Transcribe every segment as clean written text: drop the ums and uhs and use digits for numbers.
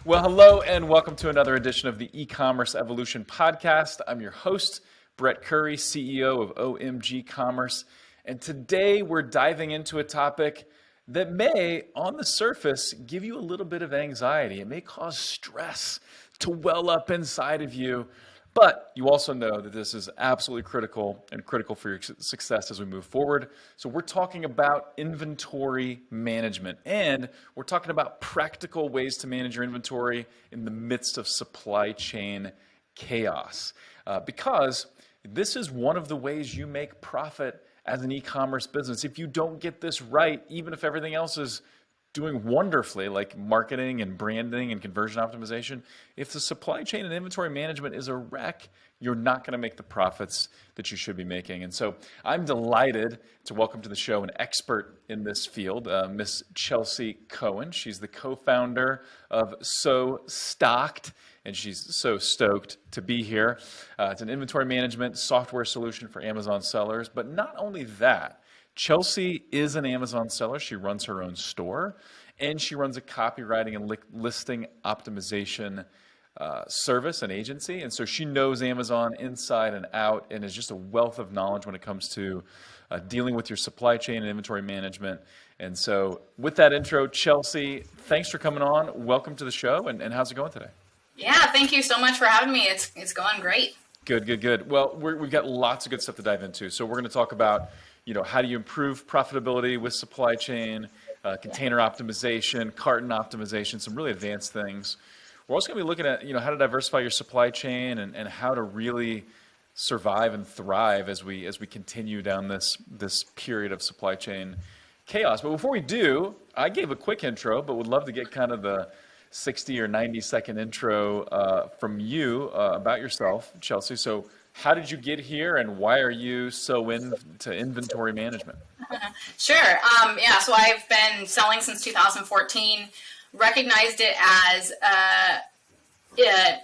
Well, hello and welcome to another edition of the E-commerce Evolution podcast. I'm your host, Brett Curry, CEO of OMG Commerce. And today we're diving into a topic that may, on the surface, give you a little bit of anxiety. It may cause stress to well up inside of you. But you also know that this is absolutely critical and critical for your success as we move forward. So we're talking about inventory management, and we're talking about practical ways to manage your inventory in the midst of supply chain chaos. Because this is one of the ways you make profit as an e-commerce business. If you don't get this right, even if everything else is doing wonderfully, like marketing and branding and conversion optimization, if the supply chain and inventory management is a wreck, you're not going to make the profits that you should be making. And so I'm delighted to welcome to the show an expert in this field, Miss Chelsea Cohen. She's the co-founder of So Stocked, and she's so stoked to be here. It's an inventory management software solution for Amazon sellers. But not only that, Chelsea is an Amazon seller. She runs her own store, and she runs a copywriting and listing optimization service and agency. And so she knows Amazon inside and out and is just a wealth of knowledge when it comes to dealing with your supply chain and inventory management. And so with that intro, Chelsea, thanks for coming on. Welcome to the show. And how's it going today? Yeah, thank you so much for having me. It's going great. Good. Well, we've got lots of good stuff to dive into. So we're going to talk about how do you improve profitability with supply chain, container optimization, carton optimization, some really advanced things. We're also going to be looking at, how to diversify your supply chain and how to really survive and thrive as we continue down this period of supply chain chaos. But before we do, I gave a quick intro, but would love to get kind of the 60 or 90 second intro from you about yourself, Chelsea. So how did you get here, and why are you so into inventory management? Sure. So I've been selling since 2014, recognized it as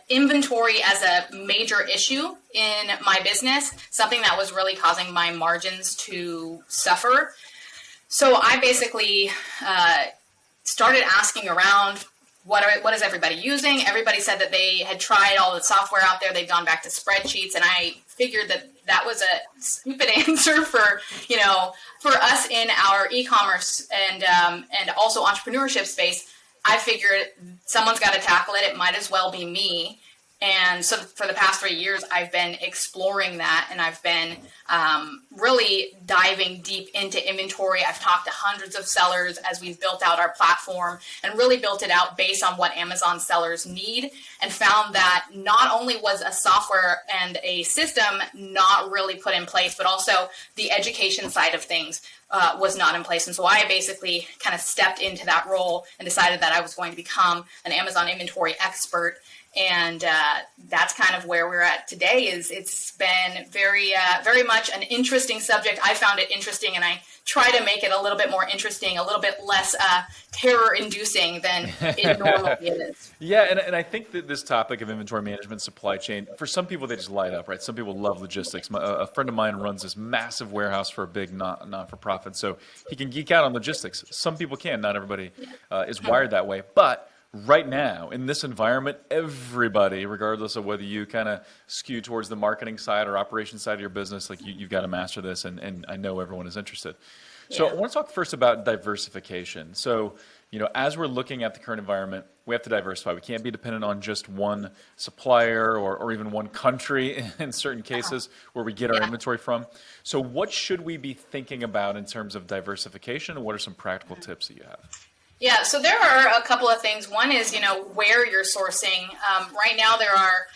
inventory as a major issue in my business, something that was really causing my margins to suffer. So I basically started asking around, what is everybody using? Everybody said that they had tried all the software out there. They'd gone back to spreadsheets, and I figured that was a stupid answer for us in our e-commerce and also entrepreneurship space. I figured someone's got to tackle it. It might as well be me. And so for the past 3 years, I've been exploring that, and I've been really diving deep into inventory. I've talked to hundreds of sellers as we've built out our platform and really built it out based on what Amazon sellers need, and found that not only was a software and a system not really put in place, but also the education side of things was not in place. And so I basically kind of stepped into that role and decided that I was going to become an Amazon inventory expert. And that's kind of where we're at today. It's been very much an interesting subject. I found it interesting, and I try to make it a little bit more interesting, a little bit less terror-inducing than it normally is. Yeah, and I think that this topic of inventory management, supply chain, for some people, they just light up, right? Some people love logistics. A friend of mine runs this massive warehouse for a big not-for-profit, so he can geek out on logistics. Some people can. Not everybody is wired that way. But right now, in this environment, everybody, regardless of whether you kind of skew towards the marketing side or operations side of your business, like you've got to master this, and I know everyone is interested. So I want to talk first about diversification. So, as we're looking at the current environment, we have to diversify. We can't be dependent on just one supplier or even one country in certain cases where we get our inventory from. So what should we be thinking about in terms of diversification, and what are some practical tips that you have? Yeah, so there are a couple of things. One is, where you're sourcing. Right now, there are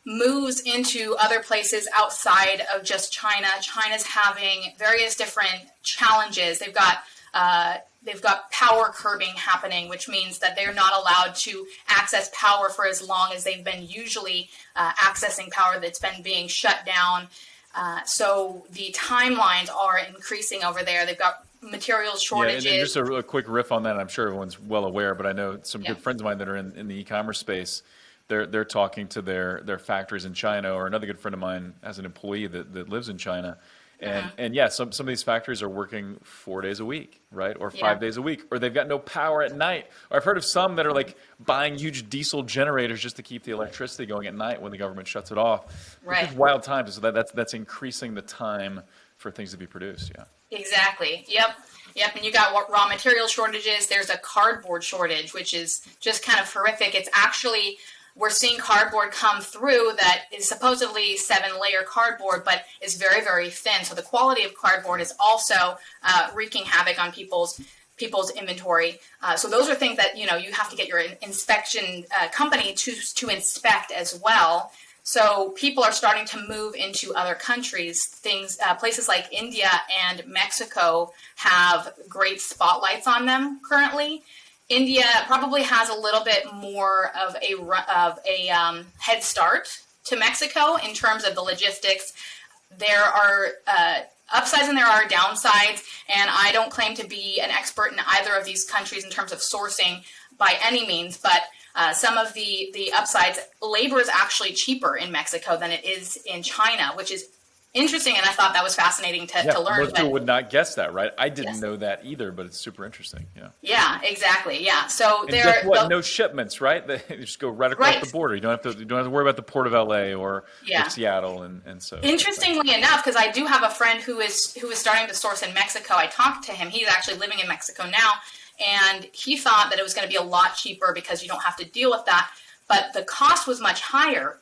moves into other places outside of just China. China's having various different challenges. They've got power curbing happening, which means that they're not allowed to access power for as long as they've been usually accessing power that's been being shut down. So the timelines are increasing over there. They've got material shortages. Yeah, and just a quick riff on that. I'm sure everyone's well aware, but I know some good friends of mine that are in the e-commerce space. They're talking to their factories in China, or another good friend of mine has an employee that lives in China, And yeah, some of these factories are working 4 days a week, right? Or 5 Yeah. days a week, or they've got no power at night. Or I've heard of some that are like buying huge diesel generators just to keep the electricity going at night when the government shuts it off. Which Right. is wild times. So that's increasing the time for things to be produced. Yeah. Exactly. Yep. And you got raw material shortages. There's a cardboard shortage, which is just kind of horrific. It's actually, we're seeing cardboard come through that is supposedly 7-layer cardboard, but is very, very thin. So the quality of cardboard is also wreaking havoc on people's inventory. So those are things that, you have to get your inspection company to inspect as well. So people are starting to move into other countries. Places like India and Mexico have great spotlights on them currently. India probably has a little bit more of a head start to Mexico in terms of the logistics. There are upsides and there are downsides, and I don't claim to be an expert in either of these countries in terms of sourcing by any means, but some of the upsides, labor is actually cheaper in Mexico than it is in China, which is interesting, and I thought that was fascinating to learn. Most people would not guess that, right? I didn't Yes. know that either, but it's super interesting. Yeah. Yeah, exactly. Yeah. So And there. guess what? No shipments, right? They just go right across Right. the border. You don't have to worry about the port of LA or Yeah. Seattle, and so. Interestingly enough, because I do have a friend who is starting to source in Mexico. I talked to him. He's actually living in Mexico now, and he thought that it was going to be a lot cheaper because you don't have to deal with that. But the cost was much higher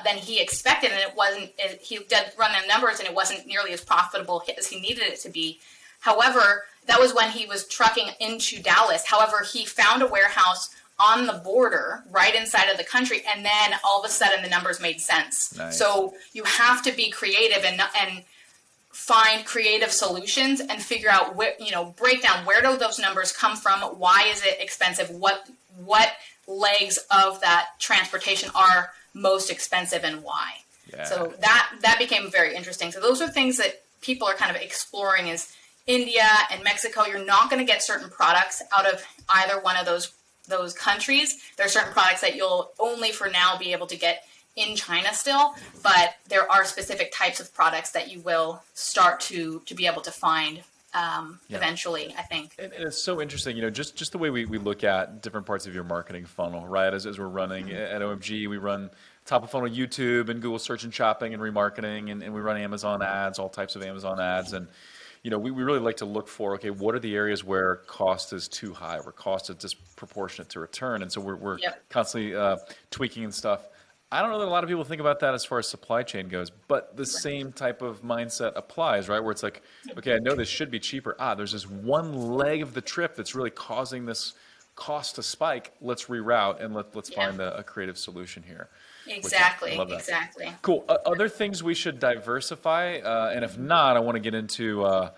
than he expected, and it wasn't. He did run the numbers, and it wasn't nearly as profitable as he needed it to be. However, that was when he was trucking into Dallas. However, he found a warehouse on the border, right inside of the country, and then all of a sudden the numbers made sense. Nice. So you have to be creative and find creative solutions and figure out break down where do those numbers come from, why is it expensive, what legs of that transportation are most expensive and why. Yeah. So that became very interesting. So those are things that people are kind of exploring is India and Mexico. You're not going to get certain products out of either one of those countries. There are certain products that you'll only for now be able to get in China still, but there are specific types of products that you will start to be able to find eventually, I think. And it's so interesting, just the way we look at different parts of your marketing funnel, right? As we're running at OMG, we run top of funnel YouTube and Google search and shopping and remarketing, and we run Amazon ads, all types of Amazon ads. And, we really like to look for, okay, what are the areas where cost is too high, where cost is disproportionate to return? And so we're constantly tweaking and stuff. I don't know that a lot of people think about that as far as supply chain goes, but the same type of mindset applies, right? Where it's like, okay, I know this should be cheaper. There's this one leg of the trip that's really causing this cost to spike. Let's reroute and let's find a creative solution here. Exactly. I love that. Exactly. Cool. Other things we should diversify, and if not, I want to get into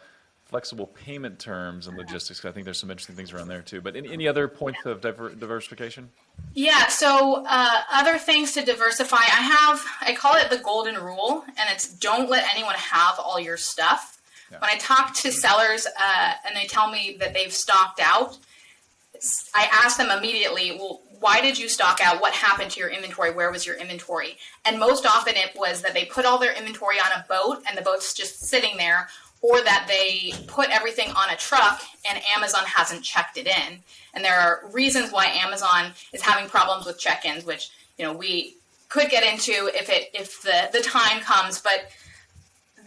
flexible payment terms and logistics. 'Cause I think there's some interesting things around there too. But any other points of diversification? Yeah, so other things to diversify, I call it the golden rule, and it's don't let anyone have all your stuff. Yeah. When I talk to sellers and they tell me that they've stocked out, I ask them immediately, well, why did you stock out? What happened to your inventory? Where was your inventory? And most often it was that they put all their inventory on a boat and the boat's just sitting there, or that they put everything on a truck and Amazon hasn't checked it in. And there are reasons why Amazon is having problems with check-ins, which we could get into if the time comes. But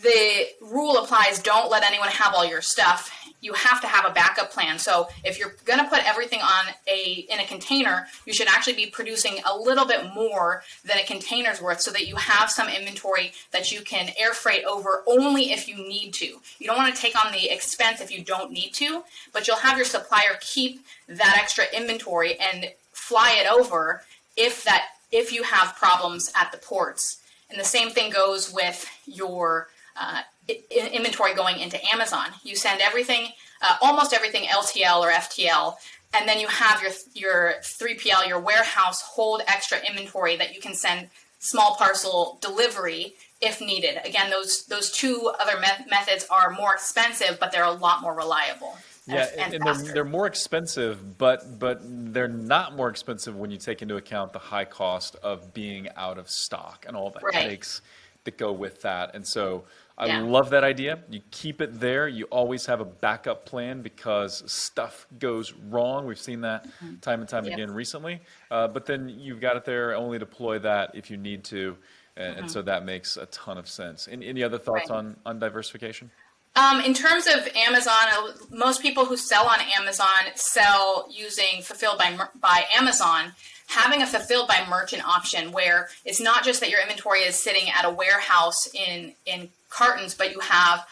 the rule applies: don't let anyone have all your stuff. You have to have a backup plan. So if you're going to put everything in a container, you should actually be producing a little bit more than a container's worth, so that you have some inventory that you can air freight over only if you need to. You don't want to take on the expense if you don't need to, but you'll have your supplier keep that extra inventory and fly it over if you have problems at the ports. And the same thing goes with your inventory going into Amazon. You send everything, almost everything LTL or FTL, and then you have your 3PL, your warehouse, hold extra inventory that you can send small parcel delivery if needed. Again, those two other methods are more expensive, but they're a lot more reliable. Yeah, and they're more expensive, but they're not more expensive when you take into account the high cost of being out of stock and all that takes that go with that. And so I Yeah. love that idea. You keep it there. You always have a backup plan because stuff goes wrong. We've seen that time and time Yep. again recently. But then you've got it there, only deploy that if you need to. And so that makes a ton of sense. Any other thoughts Right. on diversification? In terms of Amazon, most people who sell on Amazon sell using Fulfilled by Amazon. Having a Fulfilled by Merchant option where it's not just that your inventory is sitting at a warehouse in cartons, but you have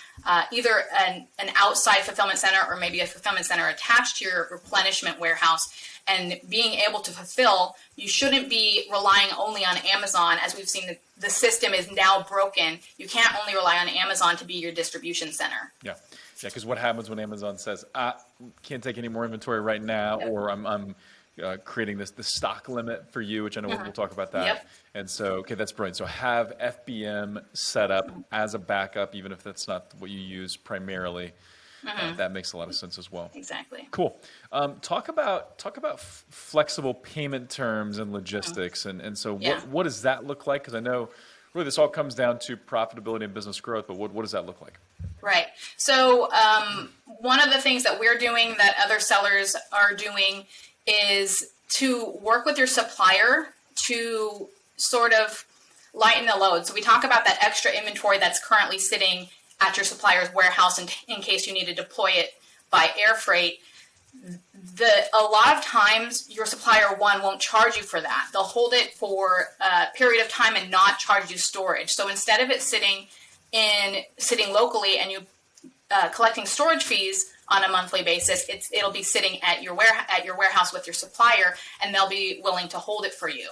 either an outside fulfillment center or maybe a fulfillment center attached to your replenishment warehouse, and being able to fulfill, you shouldn't be relying only on Amazon. As we've seen, the system is now broken. You can't only rely on Amazon to be your distribution center. Yeah, because what happens when Amazon says, can't take any more inventory right now, or I'm creating this stock limit for you, which I know we'll talk about that. Yep. And so, okay, that's brilliant. So have FBM set up as a backup, even if that's not what you use primarily. That makes a lot of sense as well. Exactly. Cool. Talk about flexible payment terms and logistics, and so what does that look like? Because I know really this all comes down to profitability and business growth, but what does that look like? Right. So one of the things that we're doing that other sellers are doing is to work with your supplier to sort of lighten the load. So we talk about that extra inventory that's currently sitting at your supplier's warehouse in case you need to deploy it by air freight. A lot of times your supplier won't charge you for that. They'll hold it for a period of time and not charge you storage. So instead of it sitting locally and you collecting storage fees on a monthly basis, it'll be sitting at your warehouse with your supplier, and they'll be willing to hold it for you.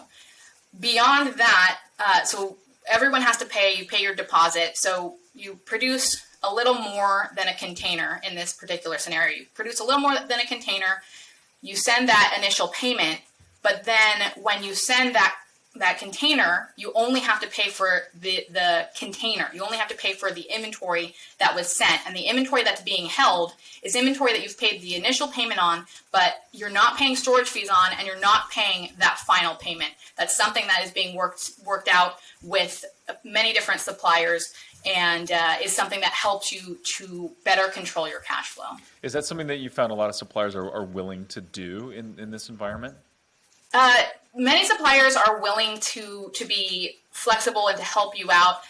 Beyond that, so everyone has to pay. You pay your deposit. So you produce a little more than a container in this particular scenario. You produce a little more than a container. You send that initial payment, but then when you send that container, you only have to pay for the container. You only have to pay for the inventory that was sent. And the inventory that's being held is inventory that you've paid the initial payment on, but you're not paying storage fees on, and you're not paying that final payment. That's something that is being worked out with many different suppliers, and is something that helps you to better control your cash flow. Is that something that you found a lot of suppliers are willing to do in this environment? Many suppliers are willing to be flexible and to help you out.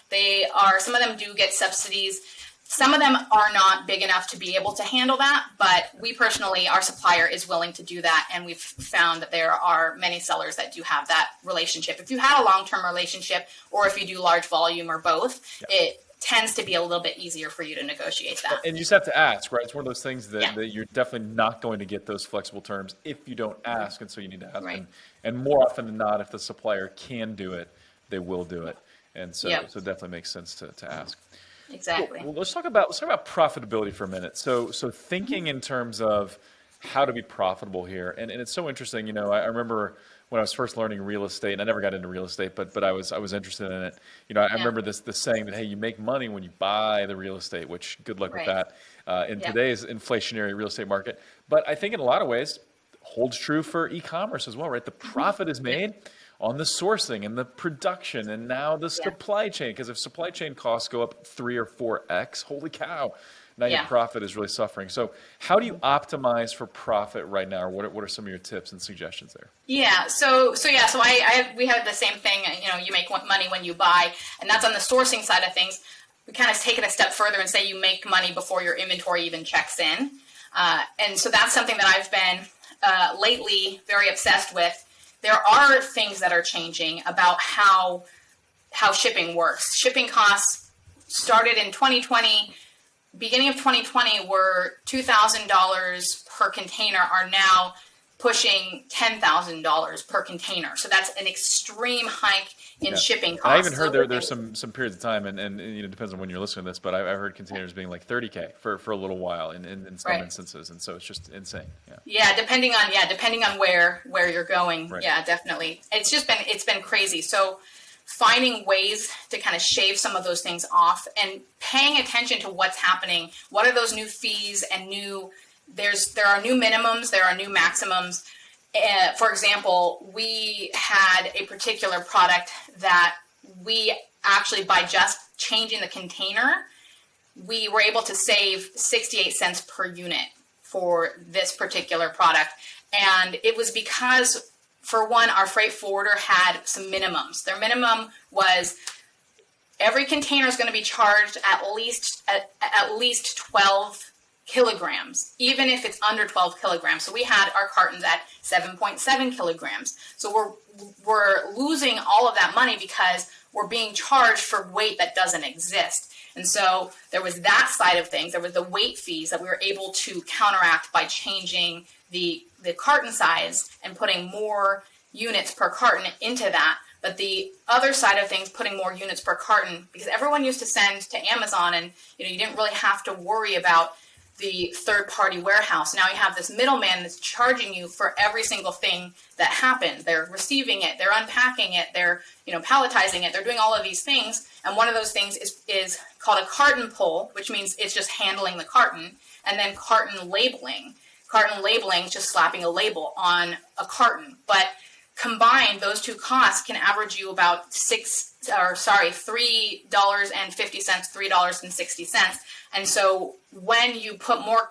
Some of them do get subsidies. Some of them are not big enough to be able to handle that, but we personally, our supplier is willing to do that, and we've found that there are many sellers that do have that relationship. If you have a long-term relationship, or if you do large volume or both, it tends to be a little bit easier for you to negotiate that. And you just have to ask, right? It's one of those things that you're definitely not going to get those flexible terms if you don't ask, and so you need to ask. Right. And more often than not, if the supplier can do it, they will do it. And so, so it definitely makes sense to ask. Exactly. Well, let's talk about profitability for a minute. So thinking in terms of how to be profitable here, and it's so interesting. You know, I remember when I was first learning real estate, and I never got into real estate, but I was interested in it. You know, I remember this saying that, hey, you make money when you buy the real estate, which good luck with that in today's inflationary real estate market. But I think in a lot of ways holds true for e-commerce as well, right? The profit is made on the sourcing and the production and now the supply chain, because if supply chain costs go up 3 or 4x, holy cow, now your profit is really suffering. So how do you optimize for profit right now, or what are some of your tips and suggestions there? Yeah, so we have the same thing. You know, you make money when you buy, and that's on the sourcing side of things. We kind of take it a step further and say you make money before your inventory even checks in, and so that's something that I've been lately very obsessed with. There are things that are changing about how shipping works. Shipping costs started in 2020. Beginning of 2020 were $2,000 per container, are now pushing $10,000 per container. So that's an extreme hike in shipping costs. I even heard there's some periods of time, and you know, it depends on when you're listening to this, but I've heard containers being like $30K for a little while in some instances, and so it's just insane. Yeah, depending on where you're going. Right. Yeah, definitely. It's been crazy. So finding ways to kind of shave some of those things off and paying attention to what's happening. What are those new fees and there are new minimums, there are new maximums. For example, we had a particular product that we actually, by just changing the container, we were able to save 68 cents per unit for this particular product. And it was because, for one, our freight forwarder had some minimums. Their minimum was every container is going to be charged at least 12 kilograms, even if it's under 12 kilograms. So we had our cartons at 7.7 kilograms. So we're losing all of that money because we're being charged for weight that doesn't exist. And so there was that side of things. There was the weight fees that we were able to counteract by changing the carton size and putting more units per carton into that. But the other side of things, putting more units per carton, because everyone used to send to Amazon, and you didn't really have to worry about the third-party warehouse. Now you have this middleman that's charging you for every single thing that happened. They're receiving it, they're unpacking it, they're palletizing it, they're doing all of these things. And one of those things is called a carton pull, which means it's just handling the carton, and then carton labeling. Carton labeling is just slapping a label on a carton. But combined, those two costs can average you about $3.50, $3.60. And so when you put more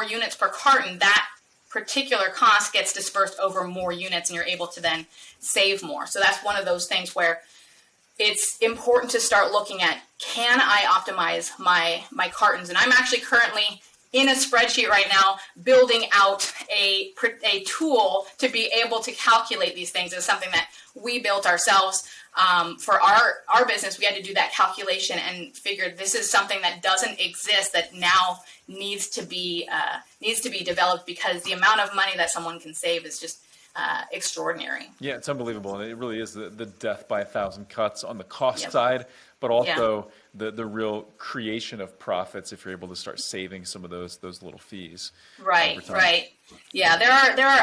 units per carton, that particular cost gets dispersed over more units, and you're able to then save more. So that's one of those things where it's important to start looking at, can I optimize my cartons? And I'm actually currently in a spreadsheet right now building out a tool to be able to calculate these things. It's something that we built ourselves. For our business, we had to do that calculation and figured this is something that doesn't exist, that now needs to be developed, because the amount of money that someone can save is just extraordinary. Yeah, it's unbelievable. And it really is the death by 1,000 cuts on the cost side, but also the real creation of profits if you're able to start saving some of those little fees. Right. Yeah, there are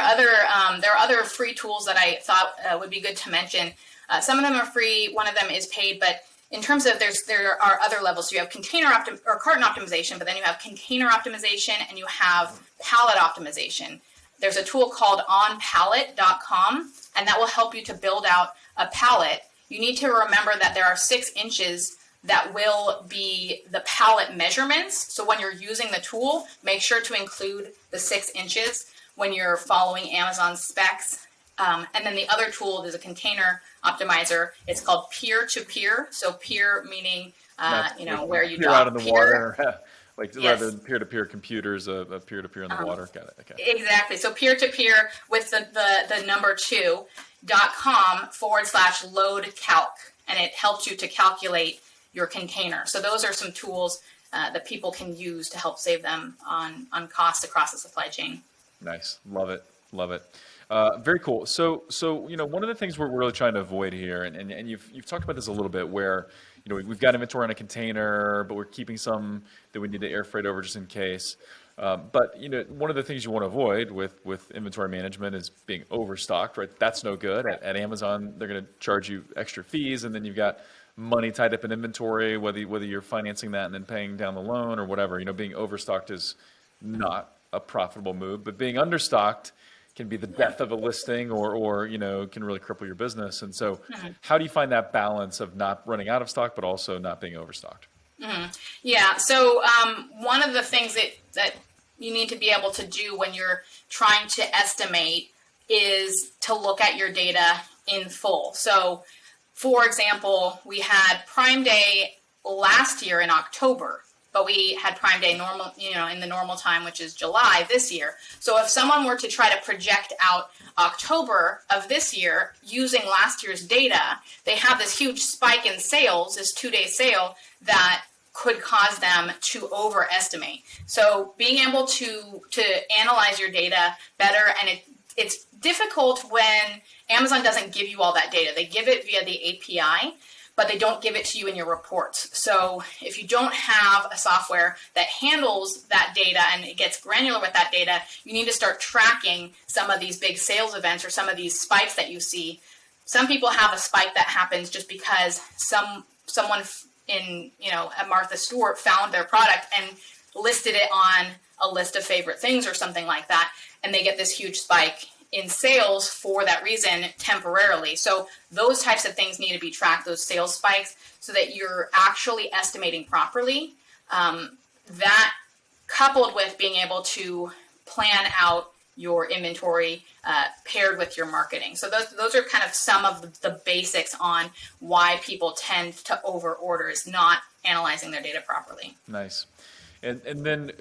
other free tools that I thought would be good to mention. Some of them are free, one of them is paid, but in terms of there are other levels. So you have carton optimization, but then you have container optimization and you have pallet optimization. There's a tool called onpallet.com, and that will help you to build out a pallet. You need to remember that there are 6 inches that will be the pallet measurements. So when you're using the tool, make sure to include the 6 inches when you're following Amazon specs. And then the other tool is a container optimizer. It's called peer-to-peer. So peer meaning, where you drop out in the peer. water. Rather than peer-to-peer computers, a peer-to-peer in the water. Got it. Okay. Exactly. So peer-to-peer with the number 2.com/load calc, and it helps you to calculate your container. So those are some tools that people can use to help save them on costs across the supply chain. Nice. Love it. Very cool. So one of the things we're really trying to avoid here, and you've talked about this a little bit, where we've got inventory in a container, but we're keeping some that we need to air freight over just in case. But one of the things you want to avoid with inventory management is being overstocked, right? That's no good. At Amazon, they're going to charge you extra fees, and then you've got money tied up in inventory, whether you're financing that and then paying down the loan or whatever. Being overstocked is not a profitable move, but being understocked can be the death of a listing, or can really cripple your business. And so how do you find that balance of not running out of stock, but also not being overstocked? Yeah. So one of the things that you need to be able to do when you're trying to estimate is to look at your data in full. So, for example, we had Prime Day last year in October, but we had Prime Day in the normal time, which is July this year. So if someone were to try to project out October of this year using last year's data, they have this huge spike in sales, this 2-day sale, that could cause them to overestimate. So being able to analyze your data better, and it's difficult when Amazon doesn't give you all that data. They give it via the API, but they don't give it to you in your reports. So if you don't have a software that handles that data and it gets granular with that data, you need to start tracking some of these big sales events or some of these spikes that you see. Some people have a spike that happens just because someone at Martha Stewart found their product and listed it on a list of favorite things or something like that, and they get this huge spike in sales for that reason temporarily. So those types of things need to be tracked, those sales spikes, so that you're actually estimating properly. That coupled with being able to plan out your inventory paired with your marketing. So those are kind of some of the basics on why people tend to over order, is not analyzing their data properly. Nice. And then,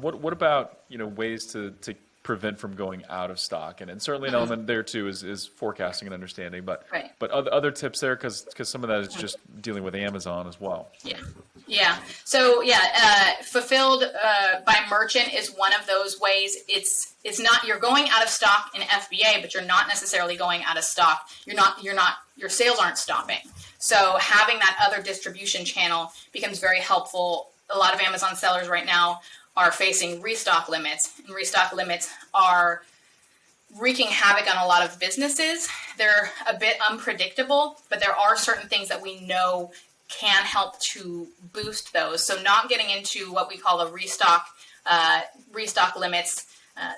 what about, ways to prevent from going out of stock? And certainly an element there too is forecasting and understanding, but Right. but other tips there, because some of that is just dealing with Amazon as well. Yeah. So fulfilled by merchant is one of those ways. It's not, you're going out of stock in FBA, but you're not necessarily going out of stock. Your sales aren't stopping. So having that other distribution channel becomes very helpful. A lot of Amazon sellers right now are facing restock limits, and restock limits are wreaking havoc on a lot of businesses. They're a bit unpredictable, but there are certain things that we know can help to boost those. So not getting into what we call a restock limits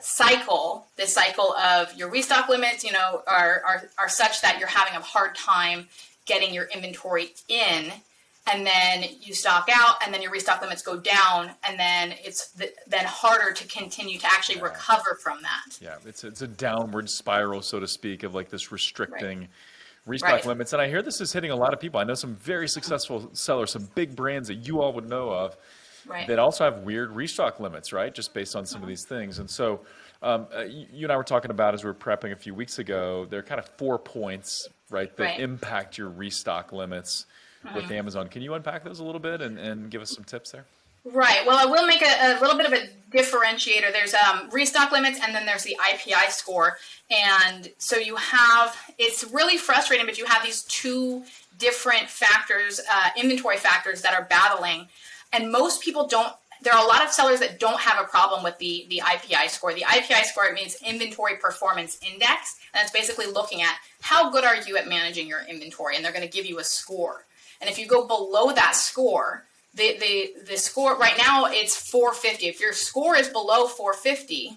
cycle. This cycle of your restock limits, are such that you're having a hard time getting your inventory in, and then you stock out, and then your restock limits go down, and then it's then harder to continue to actually recover from that. Yeah, it's a downward spiral, so to speak, of like this restricting restock limits. And I hear this is hitting a lot of people. I know some very successful sellers, some big brands that you all would know of, that also have weird restock limits, right? Just based on some of these things. And so you and I were talking about, as we were prepping a few weeks ago, there are kind of 4 points, right, that impact your restock limits with Amazon. Can you unpack those a little bit and give us some tips there? Right. Well, I will make a little bit of a differentiator. There's restock limits, and then there's the IPI score. And so you have, it's really frustrating, but you have these two different factors, inventory factors that are battling. And most people don't, there are a lot of sellers that don't have a problem with the IPI score. The IPI score, it means Inventory Performance Index. And it's basically looking at how good are you at managing your inventory. And they're going to give you a score. And if you go below that score, the score right now, it's 450. If your score is below 450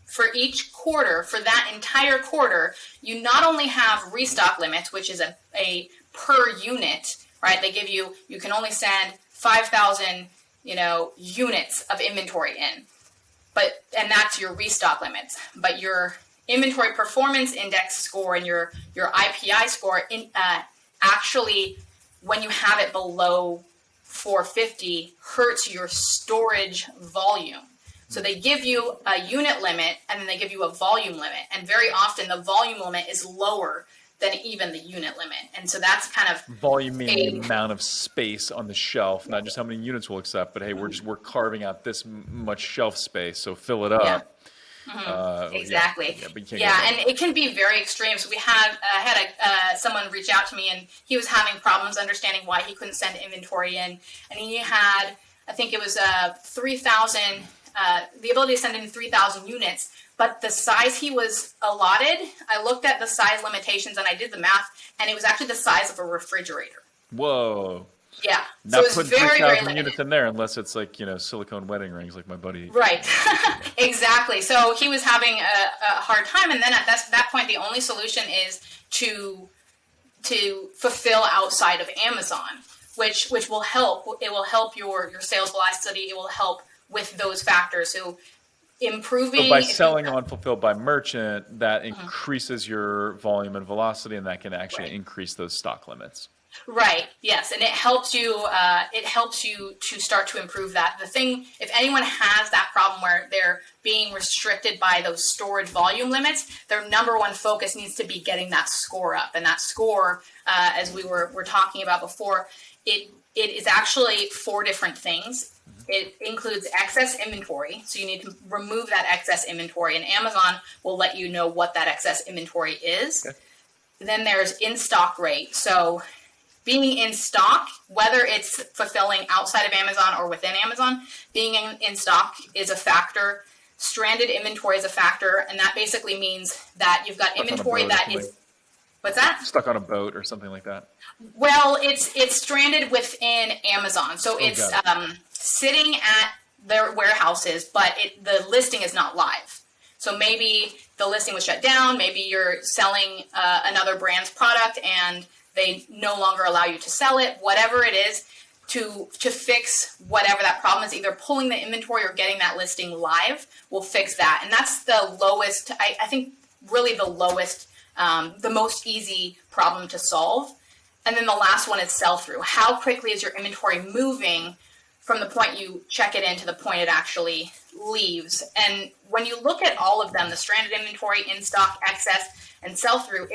for each quarter, for that entire quarter, you not only have restock limits, which is a per unit, right? They give you can only send 5,000, units of inventory in, and that's your restock limits. But your Inventory Performance Index score and your IPI score actually, when you have it below 450, hurts your storage volume. So they give you a unit limit, and then they give you a volume limit. And very often the volume limit is lower than even the unit limit. And so that's kind of volume, meaning the amount of space on the shelf, not just how many units we'll accept, but hey, we're carving out this much shelf space, so fill it up. Exactly. Yeah, and it can be very extreme. So we had someone reach out to me, and he was having problems understanding why he couldn't send inventory in. And he had, I think it was 3,000, the ability to send in 3,000 units, but the size he was allotted, I looked at the size limitations and I did the math, and it was actually the size of a refrigerator. Whoa. Yeah. Not so putting 3,000 units in there unless it's like, silicone wedding rings like my buddy. Right. Exactly. So he was having a hard time. And then at that point, the only solution is to fulfill outside of Amazon, which will help. It will help your sales velocity. It will help with those factors. So improving. So by selling on Fulfilled by Merchant, that increases your volume and velocity, and that can actually increase those stock limits. Right. Yes, and it helps you. It helps you to start to improve that. The thing, if anyone has that problem where they're being restricted by those storage volume limits, their number one focus needs to be getting that score up. And that score, as we were talking about before, it is actually 4 different things. It includes excess inventory, so you need to remove that excess inventory, and Amazon will let you know what that excess inventory is. Okay. Then there's in-stock rate. So being in stock, whether it's fulfilling outside of Amazon or within Amazon, being in stock is a factor. Stranded inventory is a factor, and that basically means that you've got inventory that is... What's that? Stuck on a boat or something like that? Well, it's stranded within Amazon. So it's sitting at their warehouses, but the listing is not live. So maybe the listing was shut down. Maybe you're selling another brand's product and they no longer allow you to sell it. Whatever it is, to fix whatever that problem is, either pulling the inventory or getting that listing live will fix that. And that's the lowest, I think really the lowest, the most easy problem to solve. And then the last one is sell-through. How quickly is your inventory moving from the point you check it in to the point it actually leaves? And when you look at all of them, the stranded inventory, in-stock, excess, and sell-through,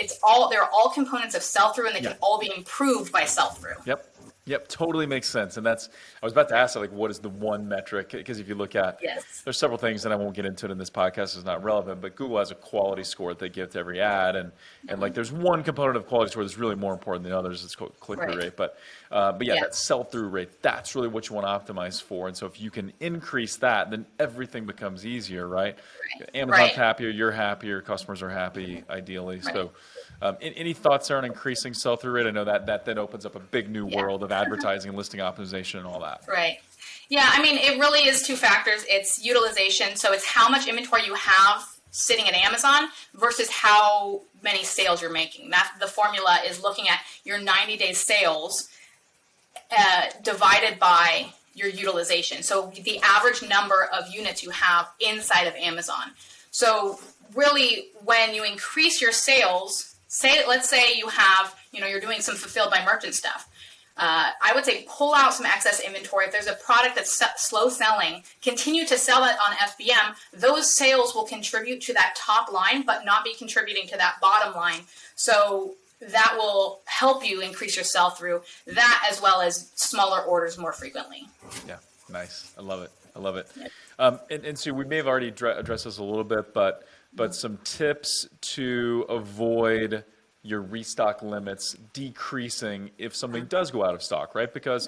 they're all components of sell-through, and they can all be improved by sell-through. Yep, totally makes sense. And I was about to ask, like, what is the one metric? Because if you look at, there's several things, and I won't get into it in this podcast, it's not relevant, but Google has a quality score that they give to every ad. And like, there's one component of quality score that's really more important than others. It's called click-through rate. But that sell-through rate, that's really what you want to optimize for. And so if you can increase that, then everything becomes easier, right? Amazon's happier, you're happier, customers are happy, ideally. So any thoughts there on increasing sell-through rate? I know that then opens up a big new world of advertising and listing optimization and all that. Right. Yeah, I mean, it really is two factors. It's utilization. So it's how much inventory you have sitting at Amazon versus how many sales you're making. The formula is looking at your 90-day sales divided by your utilization. So the average number of units you have inside of Amazon. So really, when you increase your sales, let's say you have, you're doing some fulfilled by merchant stuff. I would say pull out some excess inventory. If there's a product that's slow selling, continue to sell it on FBM. Those sales will contribute to that top line, but not be contributing to that bottom line. So that will help you increase your sell-through, that as well as smaller orders more frequently. Yeah, nice. I love it. And so we may have already addressed this a little bit, but some tips to avoid your restock limits decreasing if something does go out of stock, right? Because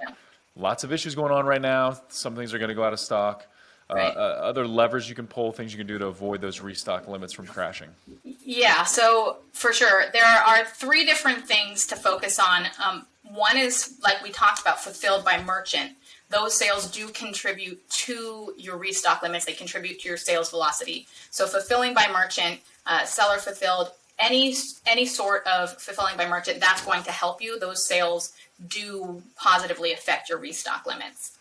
lots of issues going on right now. Some things are going to go out of stock. Other levers you can pull, things you can do to avoid those restock limits from crashing. Yeah, so for sure. There are three different things to focus on. One is, like we talked about, fulfilled by merchant. Those sales do contribute to your restock limits. They contribute to your sales velocity. So fulfilling by merchant, seller fulfilled, any sort of fulfilling by merchant, that's going to help you. Those sales do positively affect your restock limits.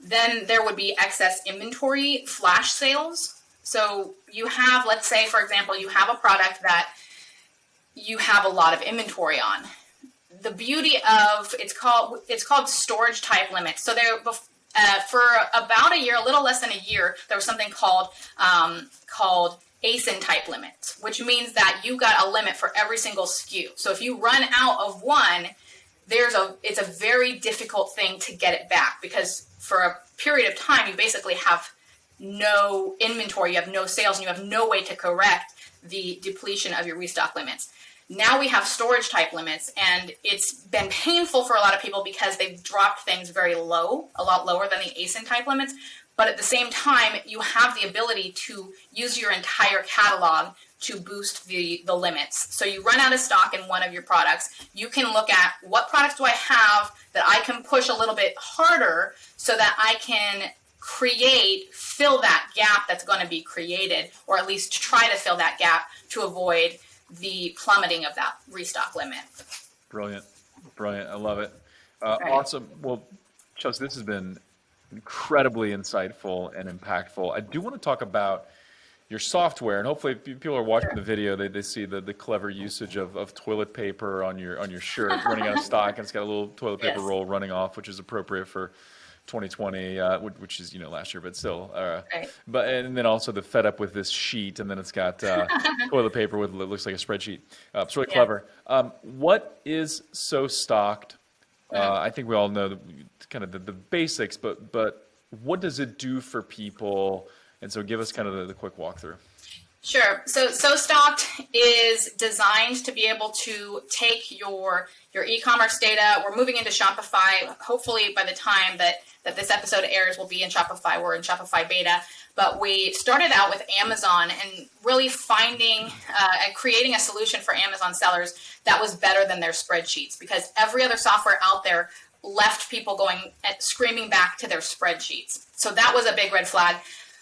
Then there would be excess inventory, flash sales. So you have, let's say, for example, you have a product that you have a lot of inventory on. The beauty of it's called storage type limits. So there, for about a year, a little less than a year, there was something called ASIN type limits, which means that you got a limit for every single SKU. So if you run out of one, it's a very difficult thing to get it back, because for a period of time, you basically have no inventory, you have no sales, and you have no way to correct the depletion of your restock limits. Now we have storage type limits, and it's been painful for a lot of people because they've dropped things very low, a lot lower than the ASIN type limits. But at the same time, you have the ability to use your entire catalog to boost the limits. So you run out of stock in one of your products, you can look at what products do I have that I can push a little bit harder so that I can fill that gap that's going to be created, or at least try to fill that gap to avoid the plummeting of that restock limit. Brilliant. I love it. Awesome. Well, Chelsea, this has been incredibly insightful and impactful. I do want to talk about your software, and hopefully if people are watching the video, they see the clever usage of toilet paper on your shirt running out of stock, and it's got a little toilet paper roll running off, which is appropriate for 2020, which is last year, but still. And then also the fed up with this sheet, and then it's got toilet paper with it looks like a spreadsheet. It's really clever. What is So Stocked? I think we all know kind of the basics, but what does it do for people? And so give us kind of the quick walkthrough. Sure. So Stocked is designed to be able to take your e-commerce data. We're moving into Shopify. Hopefully by the time that this episode airs, we'll be in Shopify. We're in Shopify beta. But we started out with Amazon and really finding and creating a solution for Amazon sellers that was better than their spreadsheets, because every other software out there left people screaming back to their spreadsheets. So that was a big red flag.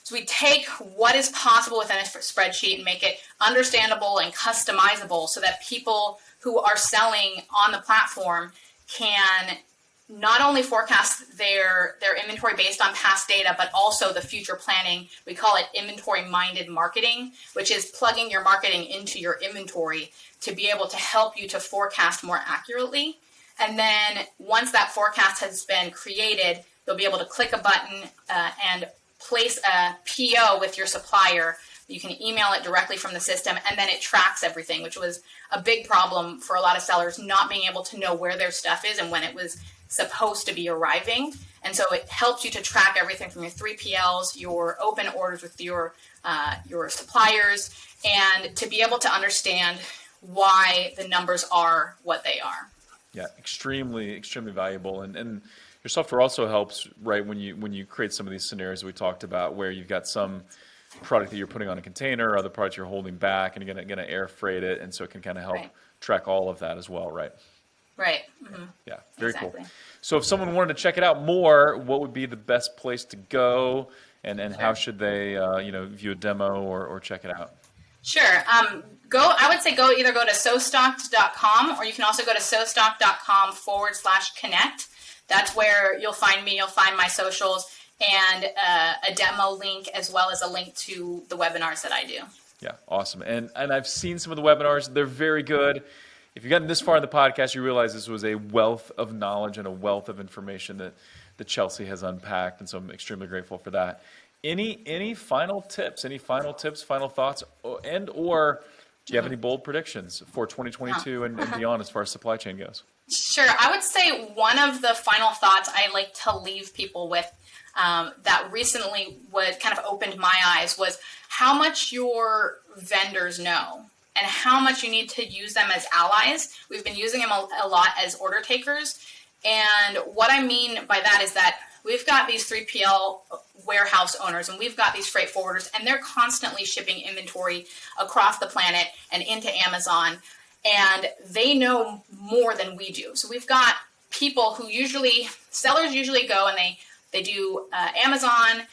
So we take what is possible within a spreadsheet and make it understandable and customizable so that people who are selling on the platform can not only forecast their inventory based on past data, but also the future planning. We call it inventory-minded marketing, which is plugging your marketing into your inventory to be able to help you to forecast more accurately. And then once that forecast has been created, you'll be able to click a button and place a PO with your supplier. You can email it directly from the system, and then it tracks everything, which was a big problem for a lot of sellers, not being able to know where their stuff is and when it was supposed to be arriving. And so it helps you to track everything from your 3PLs, your open orders with your suppliers, and to be able to understand why the numbers are what they are. Yeah, extremely valuable. And your software also helps, right, when you create some of these scenarios we talked about where you've got some product that you're putting on a container, other products you're holding back, and you're going to air freight it, and so it can kind of help track all of that as well, right? Right. Mm-hmm. Yeah, very cool. So if someone wanted to check it out more, what would be the best place to go, and how should they view a demo or check it out? Sure. I would say either go to sostock.com, or you can also go to sostock.com/connect. That's where you'll find me. You'll find my socials and a demo link, as well as a link to the webinars that I do. Yeah, awesome. And I've seen some of the webinars. They're very good. If you've gotten this far in the podcast, you realize this was a wealth of knowledge and a wealth of information that Chelsea has unpacked, and so I'm extremely grateful for that. Any final tips? Any final tips, final thoughts, or do you have any bold predictions for 2022 and beyond as far as supply chain goes? Sure. I would say one of the final thoughts I like to leave people with that recently kind of opened my eyes was how much your vendors know and how much you need to use them as allies. We've been using them a lot as order takers. And what I mean by that is that we've got these 3PL warehouse owners and we've got these freight forwarders, and they're constantly shipping inventory across the planet and into Amazon, and they know more than we do. So we've got people who sellers usually go and they do Amazon,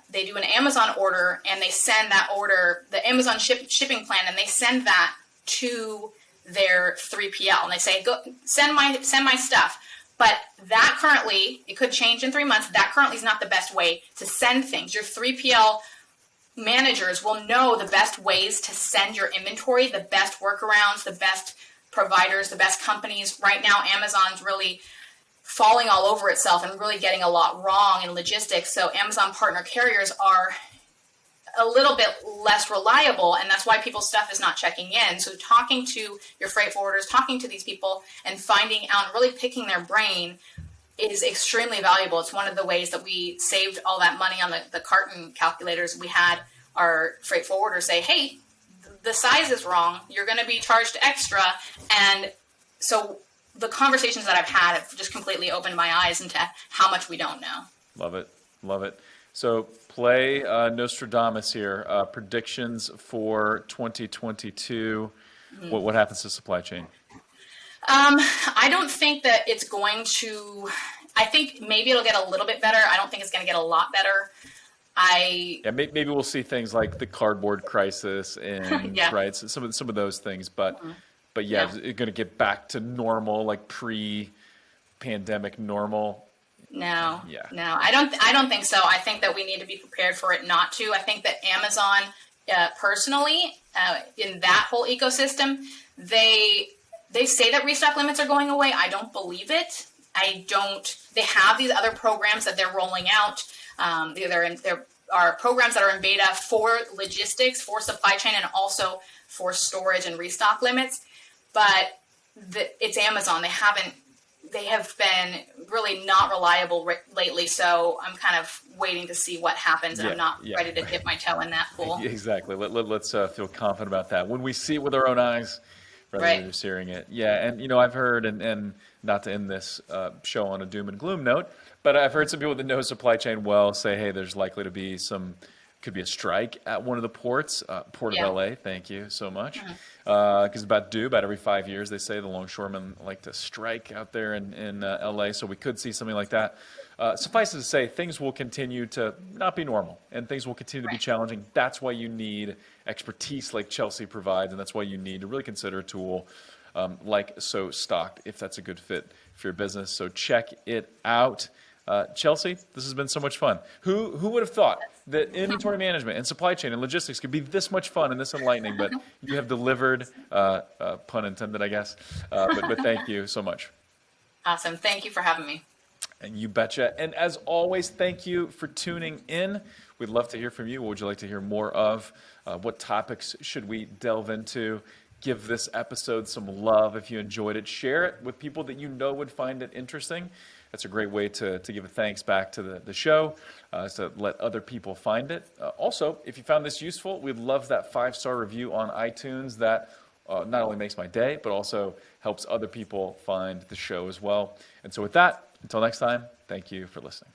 they do an Amazon order, and they send that order, the Amazon shipping plan, and they send that to their 3PL, and they say, "Go send my stuff." But that currently, it could change in 3 months. That currently is not the best way to send things. Your 3PL managers will know the best ways to send your inventory, the best workarounds, the best providers, the best companies. Right now, Amazon's really falling all over itself and really getting a lot wrong in logistics. So Amazon partner carriers are a little bit less reliable, and that's why people's stuff is not checking in. So talking to your freight forwarders, talking to these people and finding out and really picking their brain is extremely valuable. It's one of the ways that we saved all that money on the Carton calculators. We had our freight forwarder say, "Hey, the size is wrong. You're going to be charged extra." And so the conversations that I've had have just completely opened my eyes into how much we don't know. Love it. Love it. So play Nostradamus here. Predictions for 2022. What happens to supply chain? I don't think that it's going to. I think maybe it'll get a little bit better. I don't think it's going to get a lot better. Maybe we'll see things like the cardboard crisis and right, so some of those things. But it's going to get back to normal, like pre-pandemic normal. No, I don't think so. I think that we need to be prepared for it not to. I think that Amazon, personally, in that whole ecosystem, they say that restock limits are going away. I don't believe it. They have these other programs that they're rolling out. There are programs that are in beta for logistics, for supply chain, and also for storage and restock limits. But it's Amazon. They have been really not reliable lately, so I'm kind of waiting to see what happens, and I'm not ready to dip my toe in that pool. Exactly. Let's feel confident about that when we see it with our own eyes, rather than just hearing it. Yeah, and I've heard, and not to end this show on a doom and gloom note, but I've heard some people that know supply chain well say, hey, there's likely to be some Could be a strike at one of the ports, Port Yeah. of LA. Thank you so much. Because about every 5 years, they say the longshoremen like to strike out there in LA. So we could see something like that. Suffice it to say, things will continue to not be normal, and things will continue to be Right. challenging. That's why you need expertise like Chelsea provides, and that's why you need to really consider a tool like So Stocked if that's a good fit for your business. So check it out. Chelsea, this has been so much fun. Who would have thought that inventory management and supply chain and logistics could be this much fun and this enlightening? But you have delivered, pun intended, I guess. But thank you so much. Awesome. Thank you for having me. And you betcha. And as always, thank you for tuning in. We'd love to hear from you. What would you like to hear more of? What topics should we delve into? Give this episode some love if you enjoyed it. Share it with people that you know would find it interesting. That's a great way to give a thanks back to the show, to let other people find it. Also, if you found this useful, we'd love that 5-star review on iTunes. That not only makes my day, but also helps other people find the show as well. And so with that, until next time, thank you for listening.